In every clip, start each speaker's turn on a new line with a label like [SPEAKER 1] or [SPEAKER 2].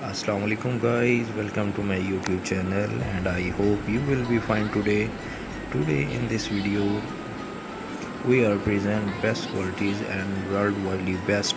[SPEAKER 1] Assalamu alaikum guys, welcome to my YouTube channel and I hope you will be fine today. Today in this video we are present best qualities and worldwide best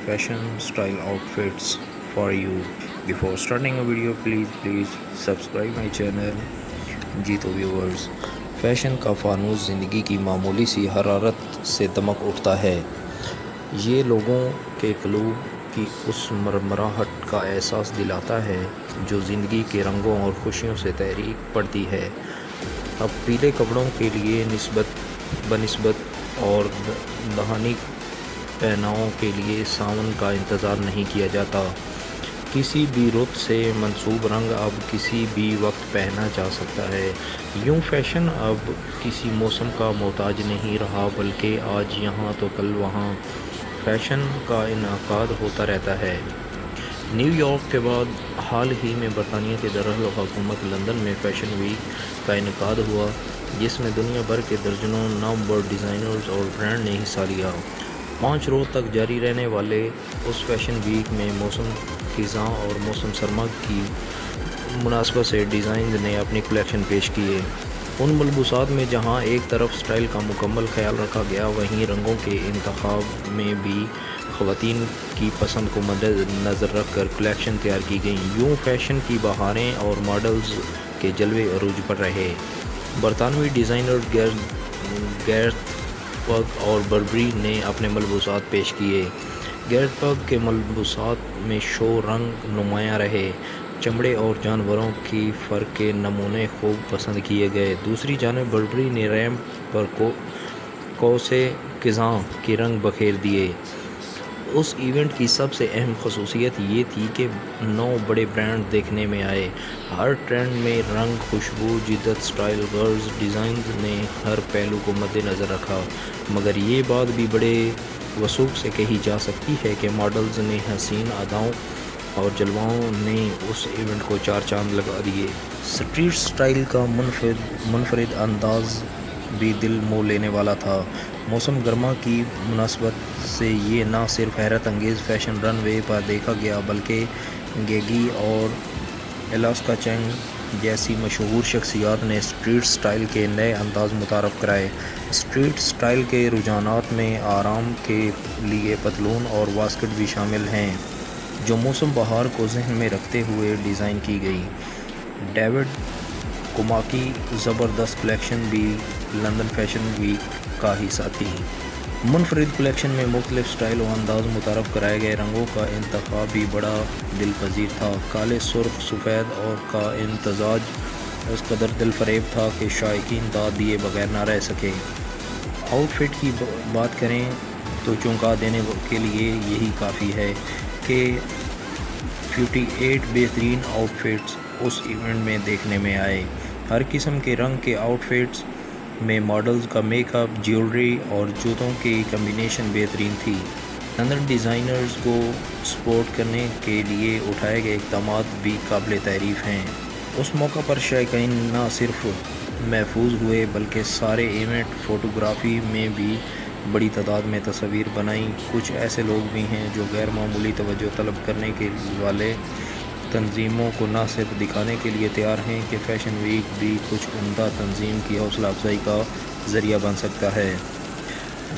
[SPEAKER 1] fashion style outfits for you. Before starting a video please subscribe my channel. जी तो viewers, fashion का फानूस ज़िंदगी की मामूली सी हरारत से दमक उठता है। ये लोगों के क़ुलूब की उस मरमराहट का एहसास दिलाता है जो ज़िंदगी के रंगों और खुशियों से तहरीक पड़ती है। अब पीले कपड़ों के लिए बनिस्बत और दहानी पहनावों के लिए सावन का इंतज़ार नहीं किया जाता। किसी भी रुत से मंसूब रंग अब किसी भी वक्त पहना जा सकता है। यूँ फैशन अब किसी मौसम का मोहताज नहीं रहा, बल्कि आज यहाँ तो कल वहाँ फैशन का इनकाद होता रहता है। न्यूयॉर्क के बाद हाल ही में बरतानिया के दारुल-हुकूमत लंदन में फ़ैशन वीक का इनकाद हुआ, जिसमें दुनिया भर के दर्जनों नामवर डिज़ाइनर्स और ब्रांड ने हिस्सा लिया। 5 रोज़ तक जारी रहने वाले उस फैशन वीक में मौसम ख़िज़ां और मौसम सरमा की मुनासबत से डिज़ाइन ने अपनी कलेक्शन पेश किए। उन मलबूसात में जहां एक तरफ स्टाइल का मुकम्मल ख्याल रखा गया, वहीं रंगों के इंतखाब में भी ख़वातीन की पसंद को मद्देनज़र रख कर कलेक्शन तैयार की गई। यूँ फैशन की बहारें और मॉडल्स के जलवे अरूज पर रहे। बरतानवी डिज़ाइनर गैरथ पग और बर्बरी ने अपने मलबूसात पेश किए। गैरथ पग के मलबूसात में शो रंग नुमायाँ रहे। चमड़े और जानवरों की फ़र के नमूने खूब पसंद किए गए। दूसरी जानिब बर्बरी ने रैंप पर कौसे क़िज़ां के रंग बखेर दिए। उस इवेंट की सबसे अहम खसूसियत ये थी कि 9 बड़े ब्रांड देखने में आए। हर ट्रेंड में रंग, खुशबू, जिद्दत, स्टाइल, गर्ल्स डिज़ाइन ने हर पहलू को मद्देनज़र रखा। मगर ये बात भी बड़े वसूख से कही जा सकती है कि मॉडल्स ने हसीन अदाओं और जलवाओं ने उस इवेंट को 4 चांद लगा दिए। स्ट्रीट स्टाइल का मुनफरिद अंदाज़ भी दिल मोह लेने वाला था। मौसम गर्मा की मुनासबत से ये ना सिर्फ हैरत अंगेज़ फ़ैशन रनवे पर देखा गया, बल्कि गेगी और एलास्का चैंग जैसी मशहूर शख्सियात ने स्ट्रीट स्टाइल के नए अंदाज़ मुतारफ़ कराए। स्ट्रीट स्टाइल के रुझानात में आराम के लिए पतलून और वास्कट भी शामिल हैं, जो मौसम बहार को जहन में रखते हुए डिज़ाइन की गई। डेविड कुमा की ज़बरदस्त कलेक्शन भी लंदन फैशन वीक का हिस्सा थी। मुनफरिद कलेक्शन में मुख्तलिफ स्टाइल और अंदाज़ मुतारफ़ कराए गए। रंगों का इंतखाब भी बड़ा दिलपजीर था। काले, सुर्ख, सफ़ेद और का इम्तज़ाज उस कदर दिलफरेब था कि शायकीन दाद दिए बगैर ना रह सके। आउटफिट की बात करें तो चौंका देने के लिए यही काफ़ी है कि 58 बेहतरीन आउटफिट्स उस इवेंट में देखने में आए। हर किस्म के रंग के आउटफिट्स में मॉडल्स का मेकअप, ज्वेलरी और जूतों की कम्बिनेशन बेहतरीन थी। लंदन डिज़ाइनर्स को सपोर्ट करने के लिए उठाए गए इक़दामात भी काबिल तारीफ़ हैं। उस मौका पर शायकीन न सिर्फ महफूज हुए, बल्कि सारे इवेंट फ़ोटोग्राफ़ी में भी बड़ी तादाद में तस्वीर बनाई। कुछ ऐसे लोग भी हैं जो गैर मामूली तवज्जो तलब करने के वाले तंजीमों को न सिर्फ दिखाने के लिए तैयार हैं कि फ़ैशन वीक भी कुछ उम्दा तंजीम की हौसला अफजाई का ज़रिया बन सकता है।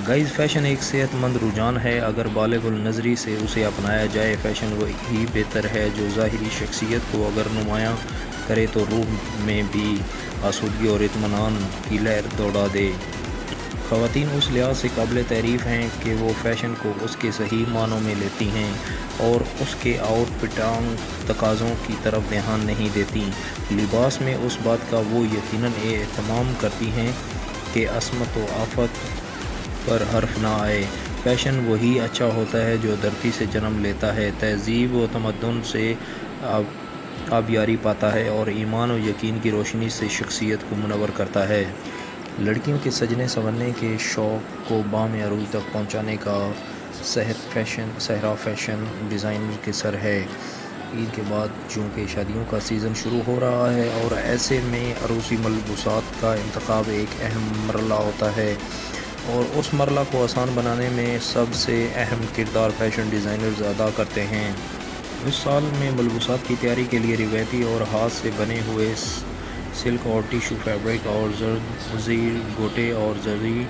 [SPEAKER 1] गाइस, फ़ैशन एक सेहतमंद रुझान है। अगर बालिग़ुल नज़री से उसे अपनाया जाए, फ़ैशन वही बेहतर है जो ज़ाहिरी शख्सियत को अगर नुमायाँ करे तो रूह में भी आसूदगी और इत्मीनान की लहर दौड़ा दे। ख़वातीन उस लिहाज से काबिल तारीफ़ हैं कि वो फ़ैशन को उसके सही मानों में लेती हैं और उसके आउटफिटांग तकाज़ों की तरफ ध्यान नहीं देती। लिबास में उस बात का वो यकीनन एहतमाम करती हैं कि असमत व आफत पर हर्फ ना आए। फ़ैशन वही अच्छा होता है जो धरती से जन्म लेता है, तहज़ीब व तमद्दुन से आबियारी पाता है और ईमान व यकीन की रोशनी से शख्सियत को मुनव्वर करता है। लड़कियों के सजने संवरने के शौक़ को बाम अरूज तक पहुँचाने का सहरा फ़ैशन डिज़ाइनर के सर है। ईद के बाद चूँकि शादियों का सीज़न शुरू हो रहा है और ऐसे में अरूसी मलबूसात का इंतखाब एक अहम मरला होता है और उस मरला को आसान बनाने में सबसे अहम किरदार फ़ैशन डिज़ाइनर्स अदा करते हैं। اس سال میں ملبوسات کی تیاری کے لیے روایتی اور ہاتھ سے بنے ہوئے سلک اور ٹیشو فیبرک اور زیر گوٹے اور زری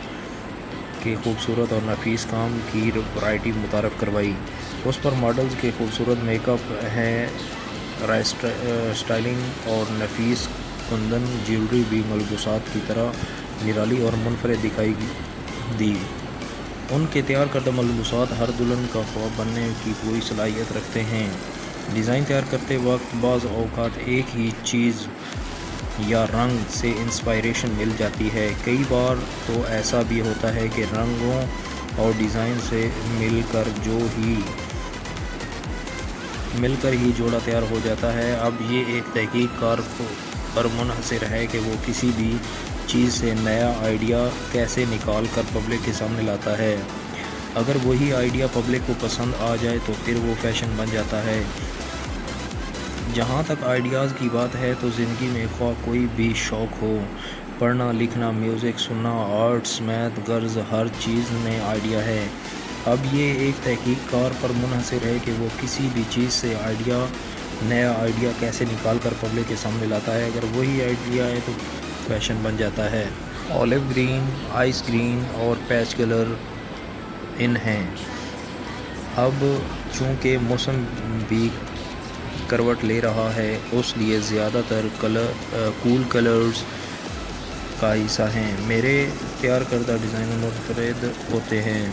[SPEAKER 1] کے خوبصورت اور نفیس کام کی ورائٹی متعارف کروائی۔ اس پر ماڈلز کے خوبصورت میک اپ ہیں، اسٹائلنگ اور نفیس کندن جیولری بھی ملبوسات کی طرح نرالی اور منفرد دکھائی دی۔ ان کے تیار کردہ ملبوسات ہر دلہن کا خواب بننے کی پوری صلاحیت رکھتے ہیں۔ ڈیزائن تیار کرتے وقت بعض اوقات ایک ہی چیز یا رنگ سے انسپائریشن مل جاتی ہے، کئی بار تو ایسا بھی ہوتا ہے کہ رنگوں اور ڈیزائن سے مل کر ہی جوڑا تیار ہو جاتا ہے۔ اب یہ ایک تحقیق کار پر منحصر ہے کہ وہ کسی بھی چیز سے نیا آئیڈیا کیسے نکال کر پبلک کے سامنے لاتا ہے۔ اگر وہی آئیڈیا پبلک کو پسند آ جائے تو پھر وہ فیشن بن جاتا ہے۔ جہاں تک آئیڈیاز کی بات ہے تو زندگی میں خواہ کوئی بھی شوق ہو، پڑھنا، لکھنا، میوزک سننا، آرٹس، میتھ، غرض ہر چیز میں آئیڈیا ہے۔ اب یہ ایک تحقیق کار پر منحصر ہے کہ وہ کسی بھی چیز سے نیا آئیڈیا کیسے نکال کر پبلک کے سامنے لاتا ہے۔ اگر وہی آئیڈیا ہے تو فیشن بن جاتا ہے۔ اولیو گرین، آئس گرین اور پیچ کلر ان ہیں۔ اب چونکہ موسم بھی کروٹ لے رہا ہے، اس لیے زیادہ تر کول کلرز کا حصہ ہیں۔ میرے تیار کردہ ڈیزائن منفرد ہوتے ہیں۔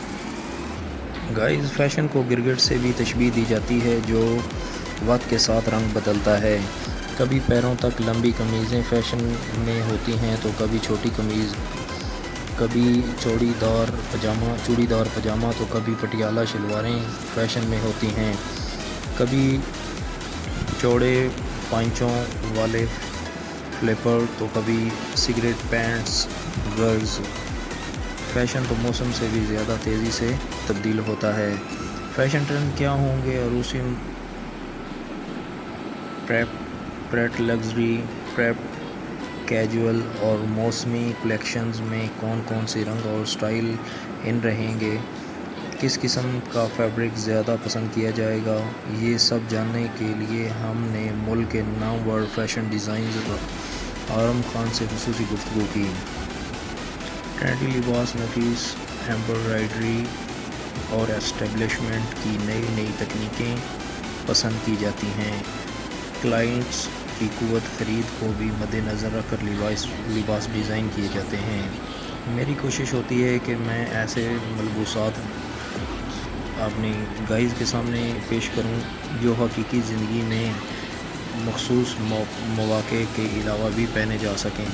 [SPEAKER 1] گائز، فیشن کو گرگٹ سے بھی تشبیہ دی جاتی ہے جو وقت کے ساتھ رنگ بدلتا ہے۔ کبھی پیروں تک لمبی قمیضیں فیشن میں ہوتی ہیں تو کبھی چھوٹی قمیض، کبھی چوڑی دار پجامہ تو کبھی پٹیالہ شلواریں فیشن میں ہوتی ہیں، کبھی چوڑے پائچوں والے فلیپر تو کبھی سگریٹ پینٹس۔ غرض فیشن تو موسم سے بھی زیادہ تیزی سے تبدیل ہوتا ہے۔ فیشن ٹرینڈ کیا ہوں گے؟ عروسی پریپ لگژری، پریپ کیجول اور موسمی کلیکشنز میں کون سے رنگ اور سٹائل ان رہیں گے؟ کس قسم کا فیبرک زیادہ پسند کیا جائے گا؟ یہ سب جاننے کے لیے ہم نے ملک کے نامور فیشن ڈیزائنر آرم خان سے خصوصی گفتگو کی۔ ٹرینڈی لباس، نفیس ایمبرائڈری اور اسٹیبلشمنٹ کی نئی تکنیکیں پسند کی جاتی ہیں۔ کلائنٹس کی قوت خرید کو بھی مد نظر رکھ کر لباس ڈیزائن کیے جاتے ہیں۔ میری کوشش ہوتی ہے کہ میں ایسے ملبوسات اپنی گائز کے سامنے پیش کروں جو حقیقی زندگی میں مخصوص مواقع کے علاوہ بھی پہنے جا سکیں۔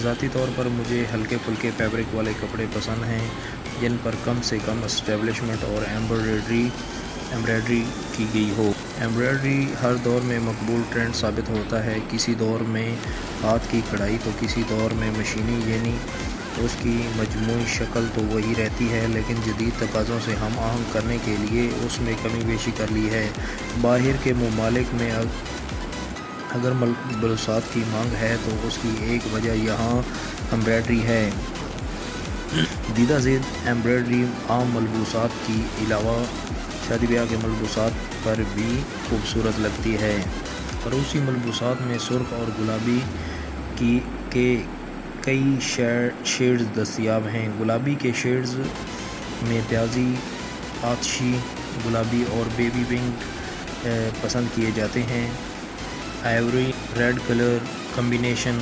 [SPEAKER 1] ذاتی طور پر مجھے ہلکے پھلکے فیبرک والے کپڑے پسند ہیں جن پر کم سے کم اسٹیبلشمنٹ اور ایمبرائڈری کی گئی ہو۔ ایمبرائڈری ہر دور میں مقبول ٹرینڈ ثابت ہوتا ہے، کسی دور میں ہاتھ کی کڑھائی تو کسی دور میں مشینی، یعنی اس کی مجموعی شکل تو وہی رہتی ہے لیکن جدید تقاضوں سے ہم آہنگ کرنے کے لیے اس میں کمی بیشی کر لی ہے۔ باہر کے ممالک میں اگر ملبوسات کی مانگ ہے تو اس کی ایک وجہ یہاں ایمبرائڈری ہے۔ دیدہ زید ایمبرائڈری عام ملبوسات کی علاوہ شادی بیاہ کے ملبوسات پر بھی خوبصورت لگتی ہے۔ عروسی ملبوسات میں سرخ اور گلابی کے کئی شیڈز دستیاب ہیں۔ گلابی کے شیڈز میں پیازی، آتشی گلابی اور بیبی پنک پسند کیے جاتے ہیں۔ Ivory red colour combination,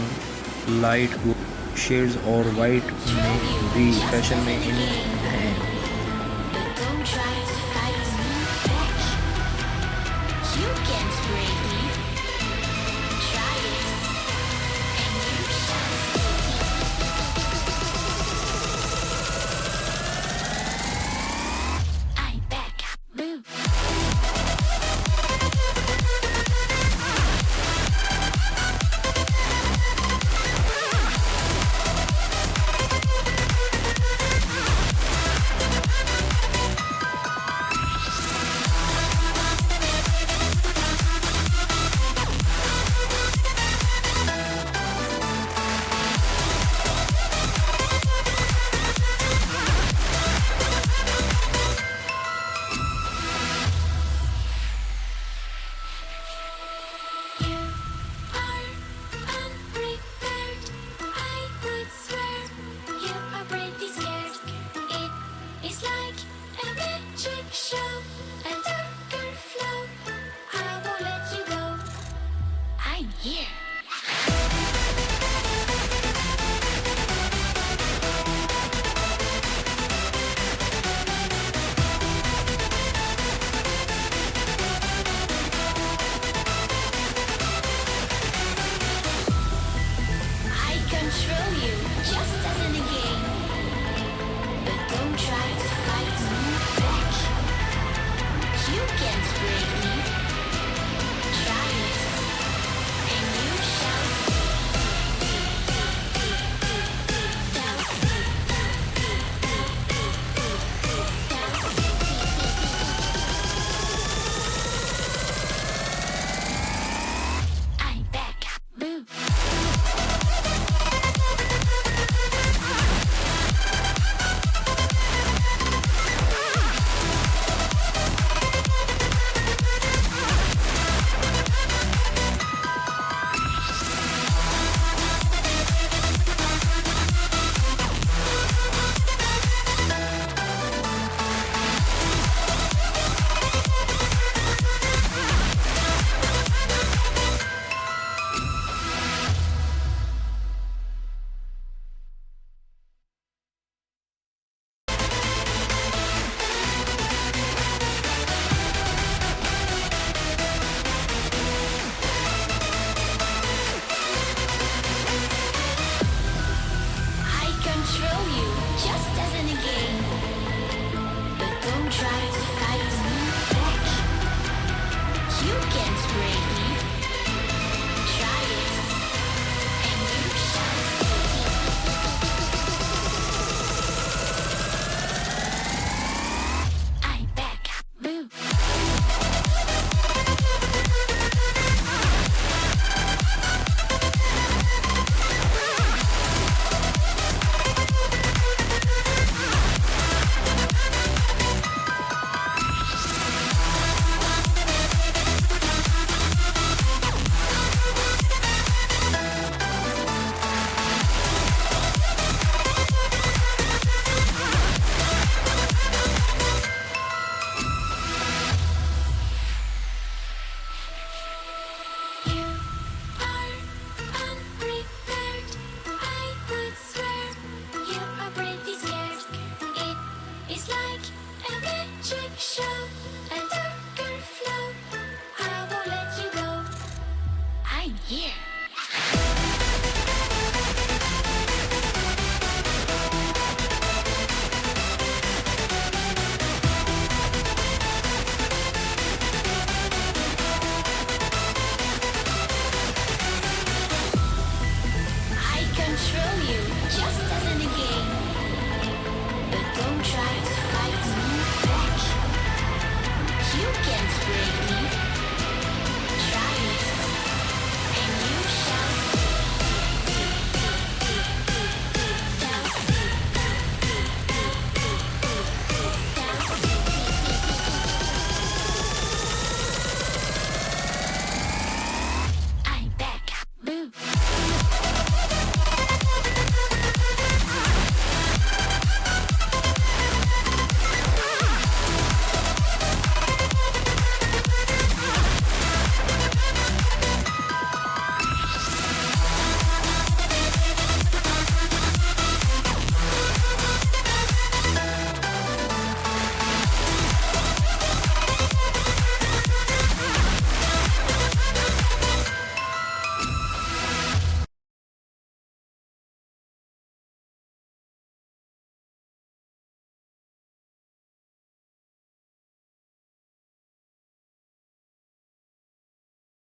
[SPEAKER 1] light gold shades اور وائٹ میں بھی فیشن میں ان ہیں۔
[SPEAKER 2] But don't try to fight me, bitch. You can't break me.